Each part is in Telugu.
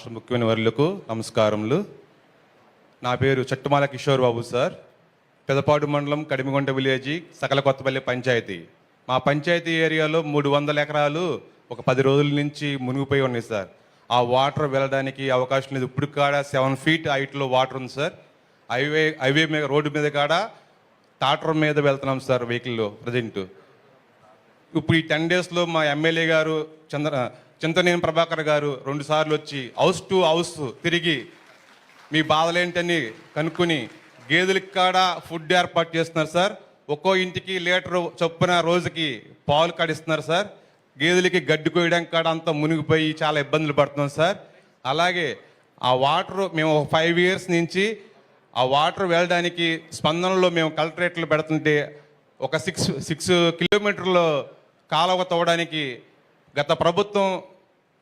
రాష్ట్ర ముఖ్యమైన వర్యులకు నమస్కారములు. నా పేరు చట్టుమాల కిషోర్ బాబు సార్. పెదపాడు మండలం కడిమిగొండ విలేజీ సకల కొత్తపల్లి పంచాయతీ. మా పంచాయతీ ఏరియాలో 300 ఎకరాలు ఒక 10 రోజుల నుంచి మునిగిపోయి ఉన్నాయి సార్. ఆ వాటర్ వెళ్ళడానికి అవకాశం లేదు. ఇప్పుడు కాడ 7 feet హైట్లో వాటర్ ఉంది సార్. హైవే మీద రోడ్డు మీద కాడ టాటర్ మీద వెళ్తున్నాం సార్ వెహికల్లో ప్రజెంట్. ఇప్పుడు ఈ 10 daysలో మా ఎమ్మెల్యే గారు చింతనేని ప్రభాకర్ గారు 2 సార్లు వచ్చి హౌస్ టు హౌస్ తిరిగి మీ బాధలేంటని కనుక్కొని గేదెలకి కాడ ఫుడ్ ఏర్పాటు చేస్తున్నారు సార్. ఒక్కో ఇంటికి లీటర్ చొప్పున రోజుకి పాలు కాడిస్తున్నారు సార్. గేదెలకి గడ్డి కోయడానికి కాడ అంతా మునిగిపోయి చాలా ఇబ్బందులు పడుతున్నాం సార్. అలాగే ఆ వాటర్ మేము 5 years నుంచి ఆ వాటర్ వెళ్ళడానికి స్పందనలో మేము కలెక్టరేట్లు పెడుతుంటే ఒక 6 kilometers కాలువ తవ్వడానికి గత ప్రభుత్వం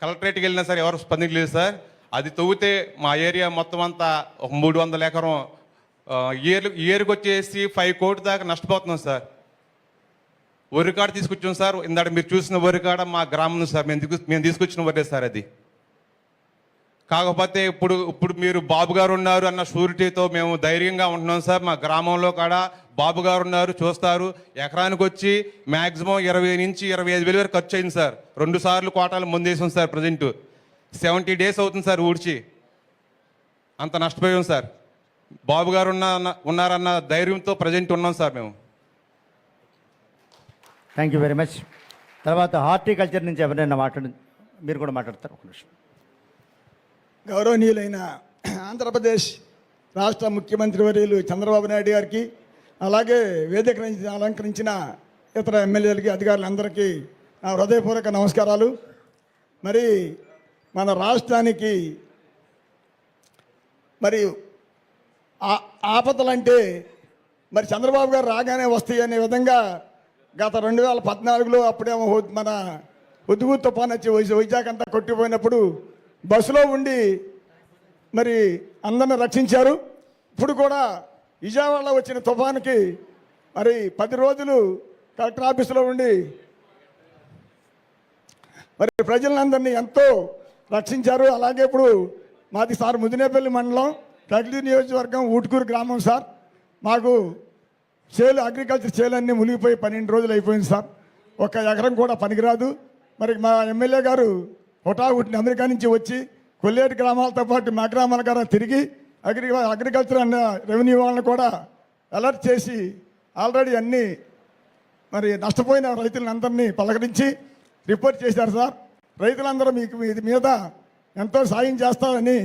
కలెక్టరేట్కి వెళ్ళినా సరే ఎవరు స్పందించలేదు సార్. అది తవ్వితే మా ఏరియా మొత్తం అంతా ఒక 300 ఎకరం ఇయర్కి వచ్చేసి 5 కోట్ల దాకా నష్టపోతున్నాం సార్. వరికాడ తీసుకొచ్చాం సార్. ఇందాక మీరు చూసిన వరికాడ మా గ్రామం సార్. మేము తీసుకొచ్చిన వరే సార్ అది. కాకపోతే ఇప్పుడు మీరు బాబు గారు ఉన్నారు అన్న షూరిటీతో మేము ధైర్యంగా ఉంటున్నాం సార్. మా గ్రామంలో కాడ బాబు గారు ఉన్నారు, చూస్తారు. ఎకరానికి వచ్చి మ్యాక్సిమం 20 నుంచి 25 వేల వరకు ఖర్చు అయింది సార్. 2 సార్లు కోటాలు ముందేసాం సార్. ప్రజెంట్ 70 days అవుతుంది సార్ ఊడ్చి. అంత నష్టపోయాం సార్. బాబు గారు ఉన్నారన్న ధైర్యంతో ప్రజెంట్ ఉన్నాం సార్ మేము. Thank you very much. తర్వాత హార్టికల్చర్ నుంచి ఎవరైనా మీరు కూడా మాట్లాడతారు. ఒక నిమిషం. గౌరవనీయులైన ఆంధ్రప్రదేశ్ రాష్ట్ర ముఖ్యమంత్రి వర్యులు చంద్రబాబు నాయుడు గారికి, అలాగే వేదిక అలంకరించిన ఇతర ఎమ్మెల్యేలకి, అధికారులందరికీ నా హృదయపూర్వక నమస్కారాలు. మరి మన రాష్ట్రానికి మరి ఆపదలంటే మరి చంద్రబాబు గారు రాగానే వస్తాయి అనే విధంగా గత 2014లో అప్పుడేమో మన హుద్హు తుఫాన్ వచ్చి వైజాగ్ అంతా కొట్టిపోయినప్పుడు బస్సులో ఉండి మరి అందరిని రక్షించారు. ఇప్పుడు కూడా విజయవాడలో వచ్చిన తుఫానుకి మరి 10 రోజులు కలెక్టర్ ఆఫీసులో ఉండి మరి ప్రజలందరినీ ఎంతో రక్షించారు. అలాగే ఇప్పుడు మాది సార్ ముదినేపల్లి మండలం కగిలి నియోజకవర్గం ఊటుకూరు గ్రామం సార్. మాకు అగ్రికల్చర్ చేలన్నీ మునిగిపోయి 12 రోజులు అయిపోయింది సార్. ఒక ఎకరం కూడా పనికిరాదు. మరి మా ఎమ్మెల్యే గారు హుటాహుటిని అమెరికా నుంచి వచ్చి కొల్లేటి గ్రామాలతో పాటు మా గ్రామాల గారు తిరిగి అగ్రికల్చర్ అన్న రెవెన్యూ వాళ్ళని కూడా అలర్ట్ చేసి ఆల్రెడీ అన్నీ మరి నష్టపోయిన రైతులందరినీ పలకరించి రిపోర్ట్ చేశారు సార్. రైతులందరూ మీకు ఇది మీద ఎంతో సాయం చేస్తారని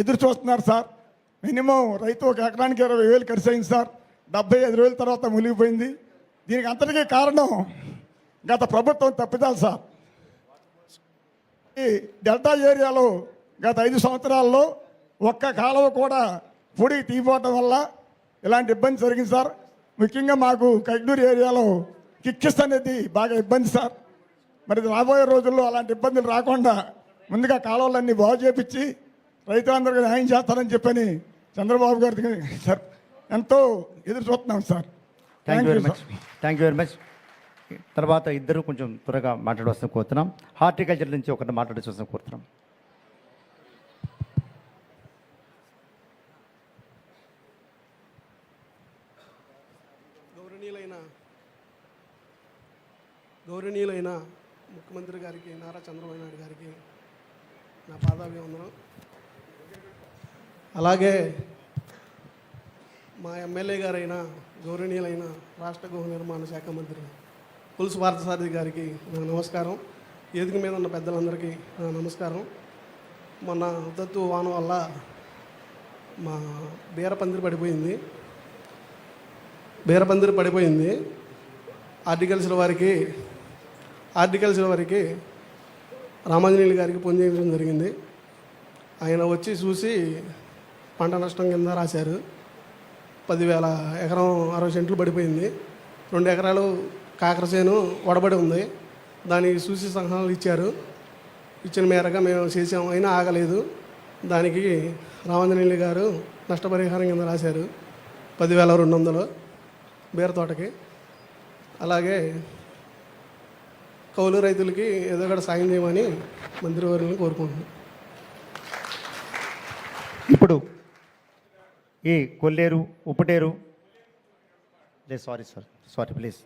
ఎదురు చూస్తున్నారు సార్. మినిమం రైతు ఒక ఎకరానికి 20,000 ఖర్చు అయింది సార్. 75 రోజుల తర్వాత మునిగిపోయింది. దీనికి అంతటికీ కారణం గత ప్రభుత్వం తప్పిదాలు సార్. ఈ డెల్టా ఏరియాలో గత 5 సంవత్సరాల్లో ఒక్క కాలువ కూడా పొడికి తీయపోవటం వల్ల ఇలాంటి ఇబ్బంది జరిగింది సార్. ముఖ్యంగా మాకు కైగ్లూరు ఏరియాలో కిక్కిస్ అనేది బాగా ఇబ్బంది సార్. మరి రాబోయే రోజుల్లో అలాంటి ఇబ్బందులు రాకుండా ముందుగా కాలువలన్నీ బాగు చేపించి రైతులందరికీ న్యాయం చేస్తారని చెప్పని చంద్రబాబు గారికి సార్ ఎంతో ఎదురు చూస్తున్నాం sir. Thank you very much. తర్వాత ఇద్దరు కొంచెం త్వరగా మాట్లాడవలసిన కోరుతున్నాం. హార్టికల్చర్ నుంచి ఒకరిని మాట్లాడవలసిన కోరుతున్నాం. గౌరవనీయులైన ముఖ్యమంత్రి గారికి, నారా చంద్రబాబు నాయుడు గారికి నా పాదాభివందనం. అలాగే మా ఎమ్మెల్యే గారైన గౌరవనీయులైన రాష్ట్ర గృహ నిర్మాణ శాఖ మంత్రి పులుసు పార్థసారథి గారికి నా నమస్కారం. వేదిక మీద ఉన్న పెద్దలందరికీ నా నమస్కారం. మొన్న ఉదత్తు వాన వల్ల మా బీరపందిరి పడిపోయింది. హార్టికల్చర్ వారికి రామాంజనేయులు గారికి ఫోన్ చేయడం జరిగింది. ఆయన వచ్చి చూసి పంట నష్టం కింద రాశారు. 10,000 ఎకరం 60 సెంట్లు పడిపోయింది. 2 ఎకరాలు కాకరసేను వడబడి ఉంది. దానికి చూసి సలహాలు ఇచ్చారు. ఇచ్చిన మేరగా మేము చేసాము. అయినా ఆగలేదు. దానికి రామాంజనేయులు గారు నష్టపరిహారం కింద రాశారు 10,200 బీర తోటకి. అలాగే కౌలు రైతులకి ఏదో ఒకటి సాయం చేయమని మంత్రివర్యులను కోరుకుంటున్నాను. ఇప్పుడు ఈ కొల్లేరు ఉప్పటేరు లేదు సారీ ప్లీజ్